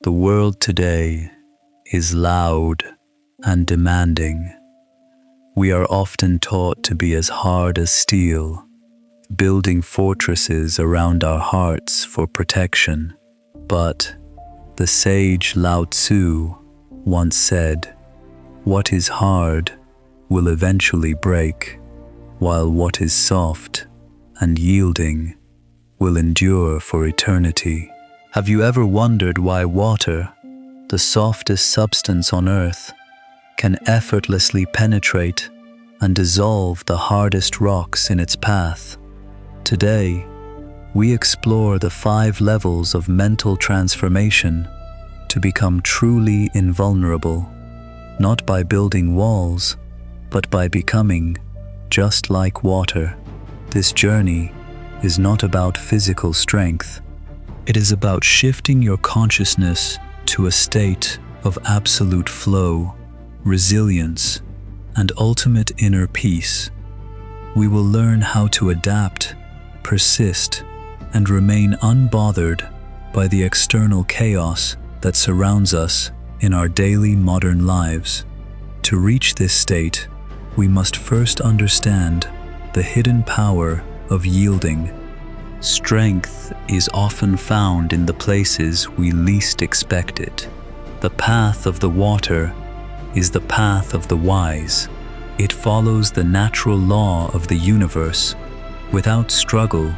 The world today is loud and demanding. We are often taught to be as hard as steel, building fortresses around our hearts for protection. But the sage Lao Tzu once said, "What is hard will eventually break, while what is soft and yielding will endure for eternity." Have you ever wondered why water, the softest substance on earth, can effortlessly penetrate and dissolve the hardest rocks in its path? Today, we explore the 5 levels of mental transformation to become truly invulnerable, not by building walls, but by becoming just like water. This journey is not about physical strength. It is about shifting your consciousness to a state of absolute flow, resilience, and ultimate inner peace. We will learn how to adapt, persist, and remain unbothered by the external chaos that surrounds us in our daily modern lives. To reach this state, we must first understand the hidden power of yielding. Strength is often found in the places we least expect it. The path of the water is the path of the wise. It follows the natural law of the universe without struggle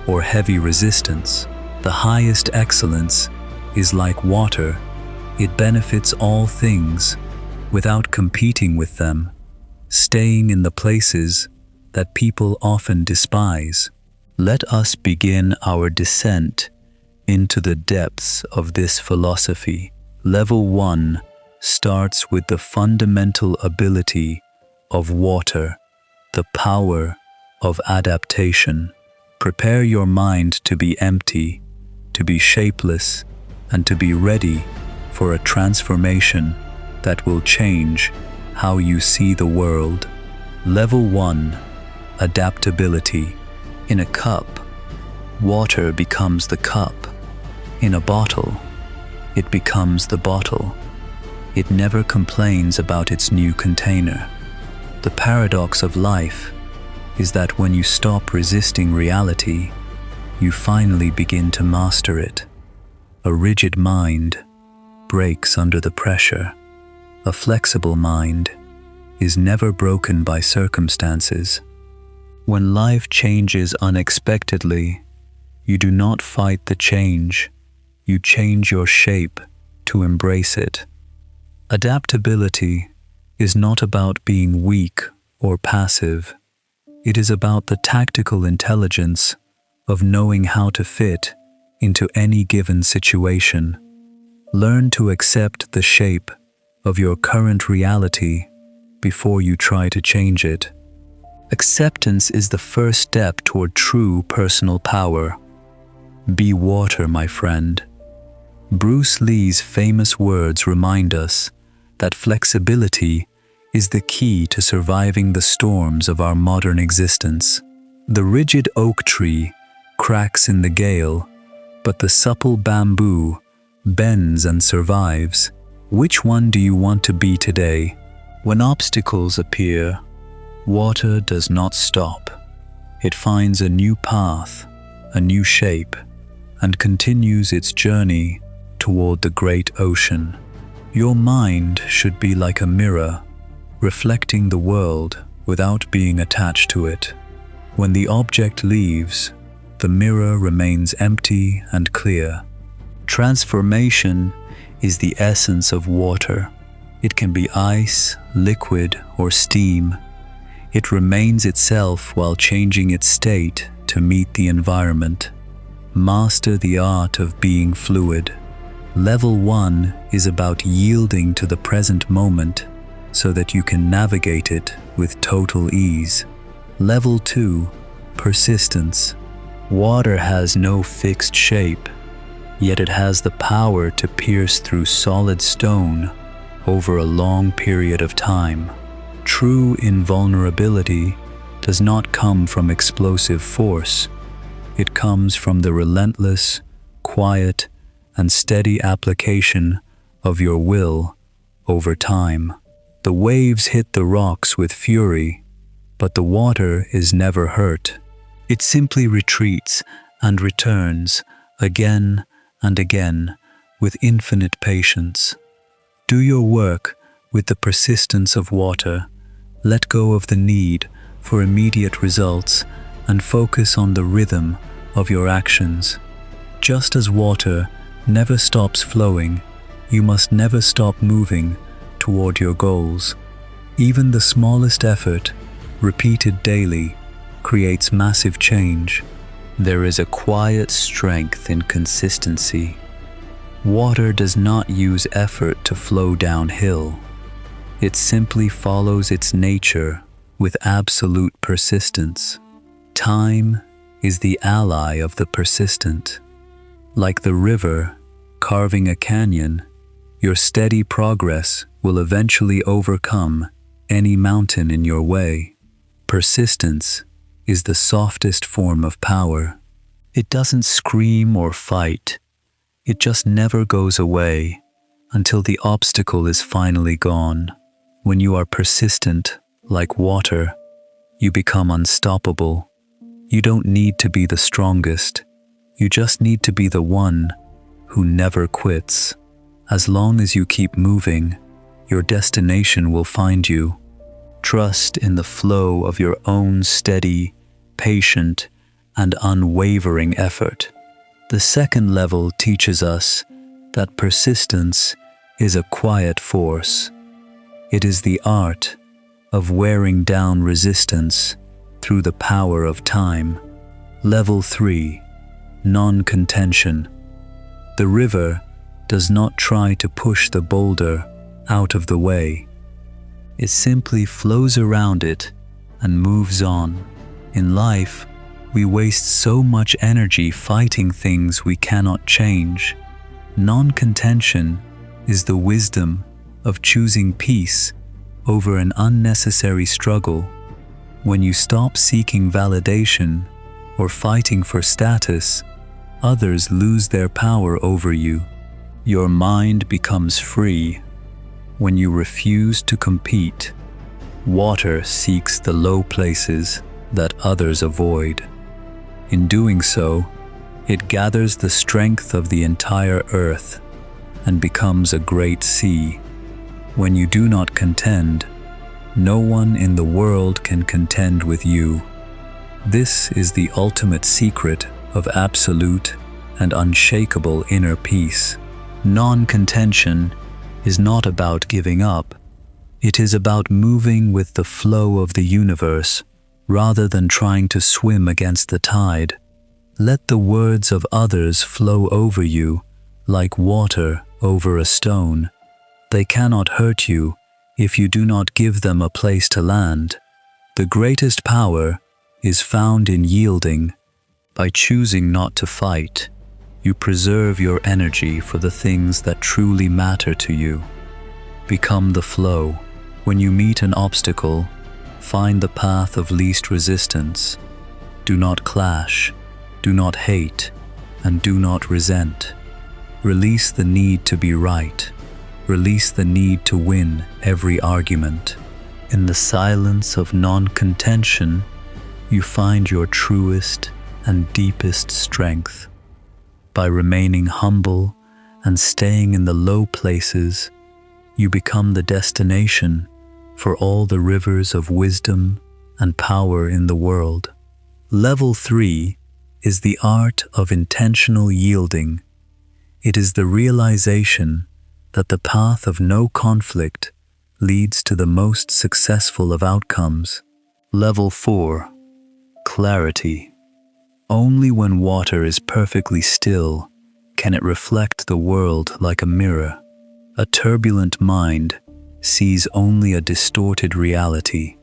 or heavy resistance. The highest excellence is like water. It benefits all things without competing with them, staying in the places that people often despise. Let us begin our descent into the depths of this philosophy. Level 1 starts with the fundamental ability of water, the power of adaptation. Prepare your mind to be empty, to be shapeless, and to be ready for a transformation that will change how you see the world. Level 1, adaptability. In a cup, water becomes the cup. In a bottle, it becomes the bottle. It never complains about its new container. The paradox of life is that when you stop resisting reality, you finally begin to master it. A rigid mind breaks under the pressure. A flexible mind is never broken by circumstances. When life changes unexpectedly, you do not fight the change. You change your shape to embrace it. Adaptability is not about being weak or passive. It is about the tactical intelligence of knowing how to fit into any given situation. Learn to accept the shape of your current reality before you try to change it. Acceptance is the first step toward true personal power. Be water, my friend. Bruce Lee's famous words remind us that flexibility is the key to surviving the storms of our modern existence. The rigid oak tree cracks in the gale, but the supple bamboo bends and survives. Which one do you want to be today? When obstacles appear, water does not stop. It finds a new path, a new shape, and continues its journey toward the great ocean. Your mind should be like a mirror, reflecting the world without being attached to it. When the object leaves, the mirror remains empty and clear. Transformation is the essence of water. It can be ice, liquid, or steam. It remains itself while changing its state to meet the environment. Master the art of being fluid. Level 1 is about yielding to the present moment so that you can navigate it with total ease. Level 2, persistence. Water has no fixed shape, yet it has the power to pierce through solid stone over a long period of time. True invulnerability does not come from explosive force. It comes from the relentless, quiet, and steady application of your will over time. The waves hit the rocks with fury, but the water is never hurt. It simply retreats and returns again and again with infinite patience. Do your work with the persistence of water. Let go of the need for immediate results and focus on the rhythm of your actions. Just as water never stops flowing, you must never stop moving toward your goals. Even the smallest effort, repeated daily, creates massive change. There is a quiet strength in consistency. Water does not use effort to flow downhill. It simply follows its nature with absolute persistence. Time is the ally of the persistent. Like the river carving a canyon, your steady progress will eventually overcome any mountain in your way. Persistence is the softest form of power. It doesn't scream or fight. It just never goes away until the obstacle is finally gone. When you are persistent, like water, you become unstoppable. You don't need to be the strongest. You just need to be the one who never quits. As long as you keep moving, your destination will find you. Trust in the flow of your own steady, patient, and unwavering effort. The second level teaches us that persistence is a quiet force. It is the art of wearing down resistance through the power of time. Level 3. Non-contention. The river does not try to push the boulder out of the way. It simply flows around it and moves on. In life, we waste so much energy fighting things we cannot change. Non-contention is the wisdom of choosing peace over an unnecessary struggle. When you stop seeking validation or fighting for status, others lose their power over you. Your mind becomes free. When you refuse to compete, water seeks the low places that others avoid. In doing so, it gathers the strength of the entire earth and becomes a great sea. When you do not contend, no one in the world can contend with you. This is the ultimate secret of absolute and unshakable inner peace. Non-contention is not about giving up. It is about moving with the flow of the universe rather than trying to swim against the tide. Let the words of others flow over you like water over a stone. They cannot hurt you if you do not give them a place to land. The greatest power is found in yielding. By choosing not to fight, you preserve your energy for the things that truly matter to you. Become the flow. When you meet an obstacle, find the path of least resistance. Do not clash, do not hate, and do not resent. Release the need to be right. Release the need to win every argument. In the silence of non-contention, you find your truest and deepest strength. By remaining humble and staying in the low places, you become the destination for all the rivers of wisdom and power in the world. Level 3 is the art of intentional yielding. It is the realization that the path of no conflict leads to the most successful of outcomes. Level 4. Clarity. Only when water is perfectly still can it reflect the world like a mirror. A turbulent mind sees only a distorted reality.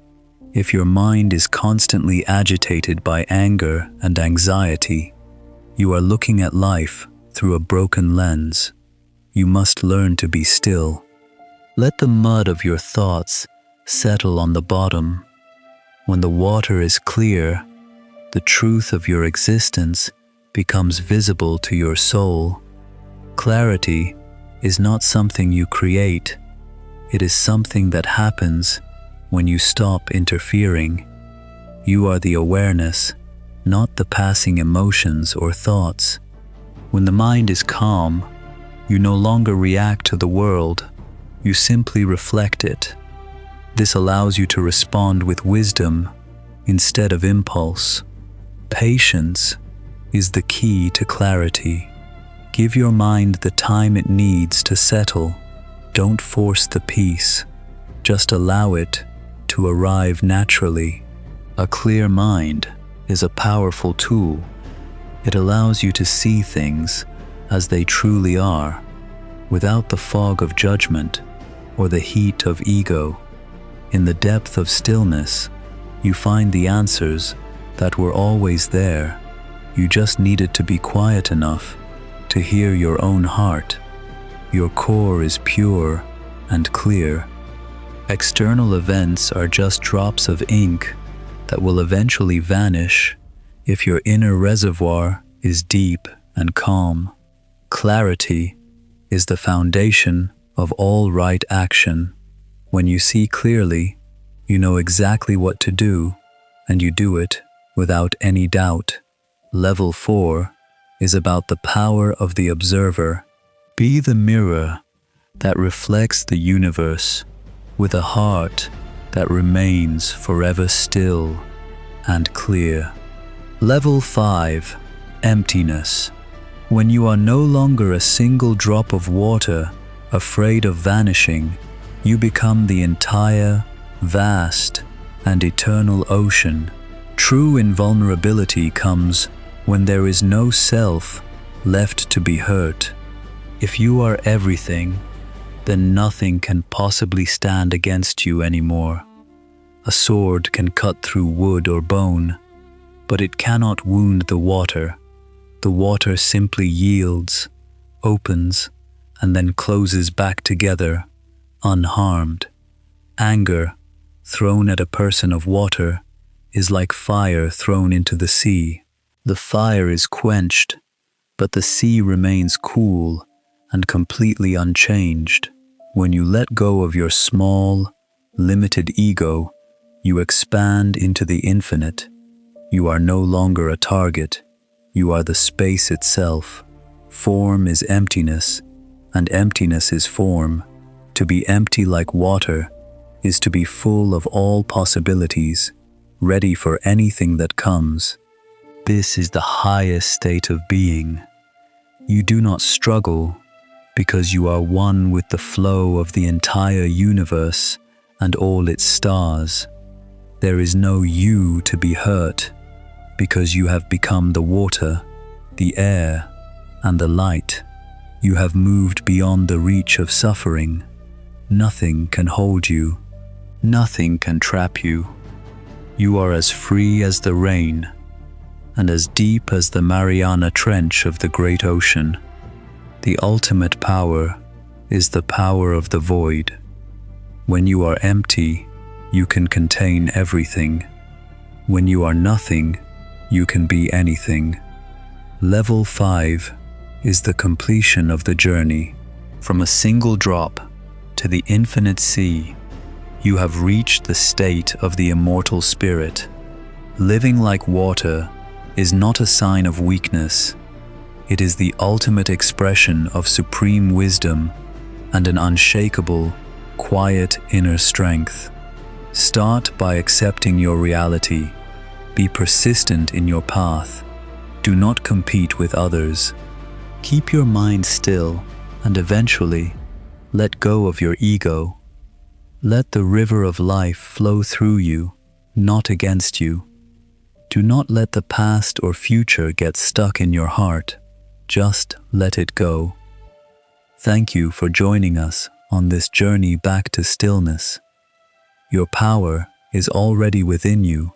If your mind is constantly agitated by anger and anxiety, you are looking at life through a broken lens. You must learn to be still. Let the mud of your thoughts settle on the bottom. When the water is clear, the truth of your existence becomes visible to your soul. Clarity is not something you create. It is something that happens when you stop interfering. You are the awareness, not the passing emotions or thoughts. When the mind is calm, you no longer react to the world, you simply reflect it. This allows you to respond with wisdom instead of impulse. Patience is the key to clarity. Give your mind the time it needs to settle. Don't force the peace. Just allow it to arrive naturally. A clear mind is a powerful tool. It allows you to see things as they truly are, without the fog of judgment or the heat of ego. In the depth of stillness, you find the answers that were always there. You just needed to be quiet enough to hear your own heart. Your core is pure and clear. External events are just drops of ink that will eventually vanish if your inner reservoir is deep and calm. Clarity is the foundation of all right action. When you see clearly, you know exactly what to do, and you do it without any doubt. Level 4 is about the power of the observer. Be the mirror that reflects the universe with a heart that remains forever still and clear. Level 5, emptiness. When you are no longer a single drop of water afraid of vanishing, you become the entire, vast, and eternal ocean. True invulnerability comes when there is no self left to be hurt. If you are everything, then nothing can possibly stand against you anymore. A sword can cut through wood or bone, but it cannot wound the water. The water simply yields, opens, and then closes back together, unharmed. Anger, thrown at a person of water, is like fire thrown into the sea. The fire is quenched, but the sea remains cool and completely unchanged. When you let go of your small, limited ego, you expand into the infinite. You are no longer a target. You are the space itself. Form is emptiness, and emptiness is form. To be empty like water is to be full of all possibilities, ready for anything that comes. This is the highest state of being. You do not struggle because you are one with the flow of the entire universe and all its stars. There is no you to be hurt because you have become the water, the air, and the light. You have moved beyond the reach of suffering. Nothing can hold you. Nothing can trap you. You are as free as the rain and as deep as the Mariana Trench of the great ocean. The ultimate power is the power of the void. When you are empty, you can contain everything. When you are nothing, you can be anything. Level 5 is the completion of the journey. From a single drop to the infinite sea, you have reached the state of the immortal spirit. Living like water is not a sign of weakness. It is the ultimate expression of supreme wisdom and an unshakable, quiet inner strength. Start by accepting your reality. Be persistent in your path. Do not compete with others. Keep your mind still and eventually let go of your ego. Let the river of life flow through you, not against you. Do not let the past or future get stuck in your heart. Just let it go. Thank you for joining us on this journey back to stillness. Your power is already within you,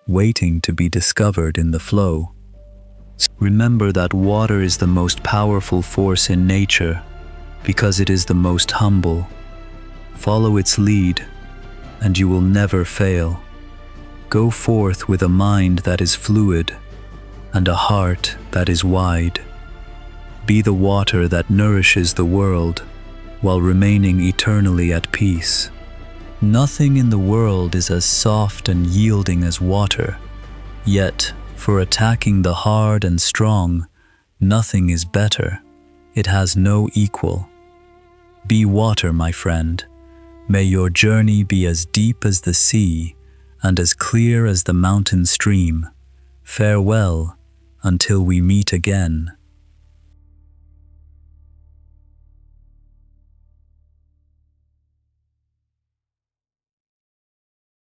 waiting to be discovered in the flow. Remember that water is the most powerful force in nature because it is the most humble. Follow its lead, and you will never fail. Go forth with a mind that is fluid and a heart that is wide. Be the water that nourishes the world while remaining eternally at peace. Nothing in the world is as soft and yielding as water, yet, for attacking the hard and strong, nothing is better. It has no equal. Be water, my friend. May your journey be as deep as the sea and as clear as the mountain stream. Farewell, until we meet again.